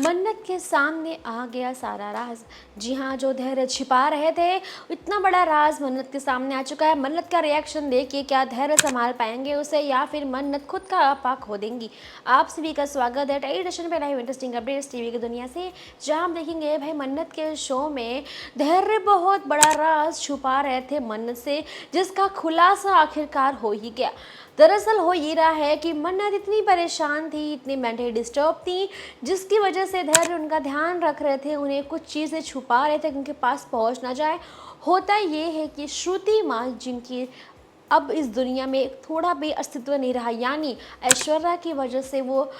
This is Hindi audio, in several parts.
मन्नत के सामने आ गया सारा राज। जी हाँ, जो धैर्य छिपा रहे थे, इतना बड़ा राज मन्नत के सामने आ चुका है। मन्नत का रिएक्शन देखिए, क्या धैर्य संभाल पाएंगे उसे या फिर मन्नत खुद का आपा खो देंगी। आप सभी का स्वागत है टेलीविजन पे लाइव इंटरेस्टिंग अपडेट्स टीवी की दुनिया से, जहाँ हम देखेंगे भाई मन्नत के शो में धैर्य बहुत बड़ा राज छुपा रहे थे मन्नत से, जिसका खुलासा आखिरकार हो ही गया। दरअसल हो ये रहा है कि मन्नत इतनी परेशान थी, इतनी मेंटली डिस्टर्ब थी, जिसकी वजह से धैर्य उनका ध्यान रख रहे थे, उन्हें कुछ चीज़ें छुपा रहे थे कि उनके पास पहुंच ना जाए। होता ये है कि श्रुति माँ, जिनकी अब इस दुनिया में थोड़ा भी अस्तित्व नहीं रहा, यानी ऐश्वर्या की वजह से वो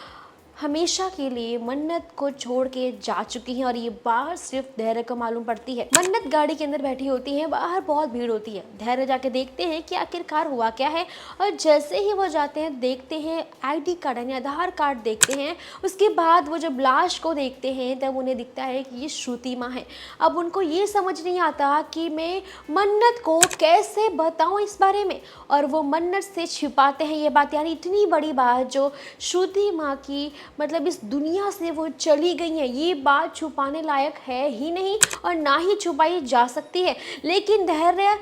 हमेशा के लिए मन्नत को छोड़ के जा चुकी हैं, और ये बाहर सिर्फ धैर्य को मालूम पड़ती है। मन्नत गाड़ी के अंदर बैठी होती है, बाहर बहुत भीड़ होती है। धैर्य जाके देखते हैं कि आखिरकार हुआ क्या है, और जैसे ही वो जाते हैं देखते हैं आईडी कार्ड यानी आधार कार्ड देखते हैं। उसके बाद वो जब लाश को देखते हैं तब उन्हें दिखता है कि ये श्रुति माँ है। अब उनको ये समझ नहीं आता कि मैं मन्नत को कैसे बताऊँ इस बारे में, और वो मन्नत से छिपाते हैं ये बात, यानी इतनी बड़ी बात जो श्रुति माँ की मतलब इस दुनिया से वो चली गई है, ये बात छुपाने लायक है ही नहीं और ना ही छुपाई जा सकती है। लेकिन धैर्य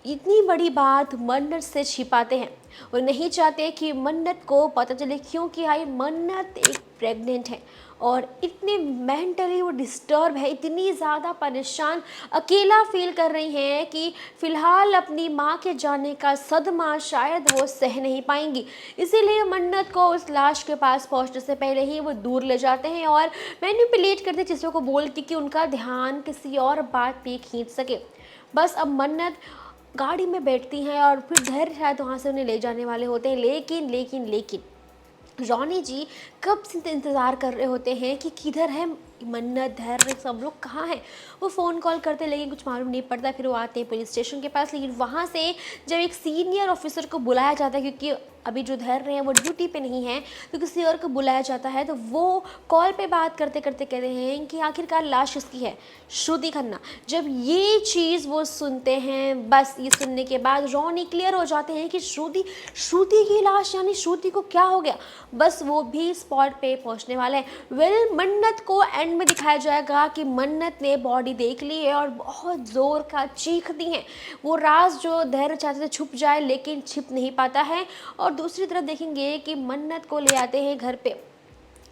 इतनी बड़ी बात मन्नत से छिपाते हैं। वो नहीं चाहते कि मन्नत को पता चले, क्योंकि आई मन्नत एक प्रेग्नेंट है और इतने मेंटली वो डिस्टर्ब है, इतनी ज़्यादा परेशान अकेला फील कर रही हैं कि फ़िलहाल अपनी माँ के जाने का सदमा शायद वो सह नहीं पाएंगी। इसीलिए मन्नत को उस लाश के पास पहुँचने से पहले ही वो दूर ले जाते हैं और मैनिपुलेट करते चीज़ों को बोल के कि उनका ध्यान किसी और बात पे खींच सके। बस अब मन्नत गाड़ी में बैठती हैं और फिर धैर्य शायद वहाँ से उन्हें ले जाने वाले होते हैं, लेकिन रॉनी जी कब से इंतज़ार कर रहे होते हैं कि किधर है मन्नत, धैर्य, सब लोग कहाँ हैं। वो फ़ोन कॉल करते लेकिन कुछ मालूम नहीं पड़ता। फिर वो आते हैं पुलिस स्टेशन के पास, लेकिन वहाँ से जब एक सीनियर ऑफिसर को बुलाया जाता है, क्योंकि अभी जो धैर्य हैं वो ड्यूटी पे नहीं है तो किसी और को बुलाया जाता है, तो वो कॉल पे बात करते करते कहते हैं कि आखिरकार लाश किसकी है, श्रुति खन्ना। जब ये चीज़ वो सुनते हैं, बस ये सुनने के बाद रॉनी क्लियर हो जाते हैं कि श्रुति की लाश, यानी श्रुति को क्या हो गया। बस वो भी स्पॉट पे पहुंचने वाले हैं। मन्नत को एंड में दिखाया जाएगा कि मन्नत ने बॉडी देख ली है और बहुत ज़ोर का चीखती हैं। वो राज जो धैर्य चाहते थे छुप जाए, लेकिन छिप नहीं पाता है। और दूसरी तरफ देखेंगे कि मन्नत को ले आते हैं घर पे,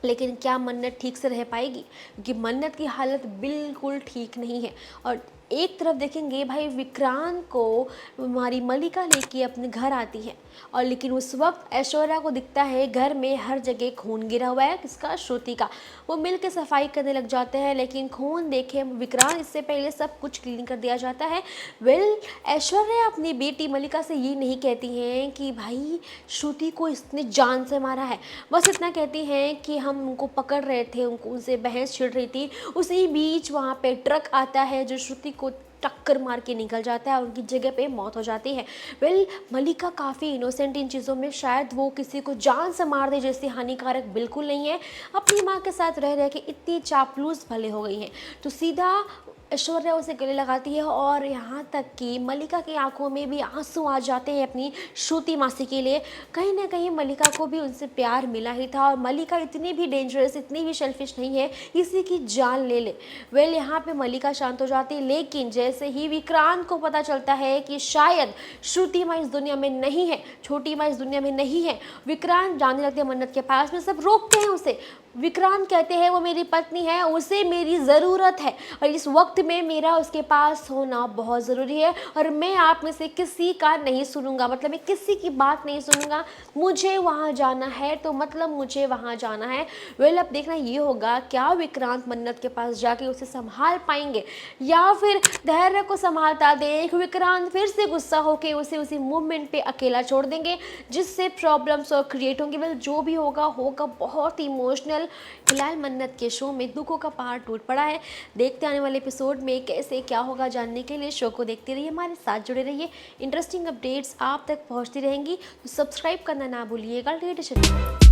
लेकिन क्या मन्नत ठीक से रह पाएगी, क्योंकि मन्नत की हालत बिल्कुल ठीक नहीं है। और एक तरफ देखेंगे भाई विक्रांत को हमारी मलिका लेके अपने घर आती है, और लेकिन उस वक्त ऐश्वर्या को दिखता है घर में हर जगह खून गिरा हुआ है, किसका, श्रुति का। वो मिल के सफाई करने लग जाते हैं, लेकिन खून देखे विक्रांत इससे पहले सब कुछ क्लीन कर दिया जाता है। ऐश्वर्या अपनी बेटी मलिका से ये नहीं कहती हैं कि भाई श्रुति को इसने जान से मारा है, बस इतना कहती हैं कि हम उनको पकड़ रहे थे, उनसे बहस छिड़ रही थी। उसी बीच वहाँ पे ट्रक आता है जो श्रुति को टक्कर मार के निकल जाता है और उनकी जगह पे मौत हो जाती है। मलिका काफ़ी इनोसेंट इन चीज़ों में, शायद वो किसी को जान से मार दे जैसी हानिकारक बिल्कुल नहीं है। अपनी माँ के साथ रह रह के इतनी चापलूस भले हो गई हैं, तो सीधा ऐश्वर्या उसे गले लगाती है, और यहाँ तक कि मलिका की आंखों में भी आंसू आ जाते हैं अपनी श्रुति मासी के लिए। कहीं ना कहीं मलिका को भी उनसे प्यार मिला ही था, और मलिका इतनी भी डेंजरस, इतनी भी सेल्फिश नहीं है किसी की जान ले ले। यहाँ पे मलिका शांत हो जाती है, लेकिन जैसे ही विक्रांत को पता चलता है कि शायद श्रुति माँ इस दुनिया में नहीं है, छोटी माँ इस दुनिया में नहीं है, विक्रांत जाने लगते हैं मन्नत के पास में। सब रोकते हैं उसे। विक्रांत कहते हैं वो मेरी पत्नी है, उसे मेरी ज़रूरत है, और इस वक्त में मेरा उसके पास होना बहुत ज़रूरी है, और मैं आप में से किसी का नहीं सुनूंगा, मतलब मैं किसी की बात नहीं सुनूंगा। मुझे वहाँ जाना है तो मतलब मुझे वहाँ जाना है। अब देखना ये होगा, क्या विक्रांत मन्नत के पास जाके उसे संभाल पाएंगे, या फिर धैर्य को संभालता देख विक्रांत फिर से गुस्सा होकर उसे उसी मूवमेंट पे अकेला छोड़ देंगे, जिससे प्रॉब्लम्स और क्रिएट होंगी। जो भी होगा बहुत इमोशनल। फिलहाल मन्नत के शो में दुखों का पहाड़ टूट पड़ा है। देखते आने वाले एपिसोड में कैसे क्या होगा, जानने के लिए शो को देखते रहिए, हमारे साथ जुड़े रहिए। इंटरेस्टिंग अपडेट्स आप तक पहुंचती रहेंगी, तो सब्सक्राइब करना ना भूलिएगा टेलीविजन।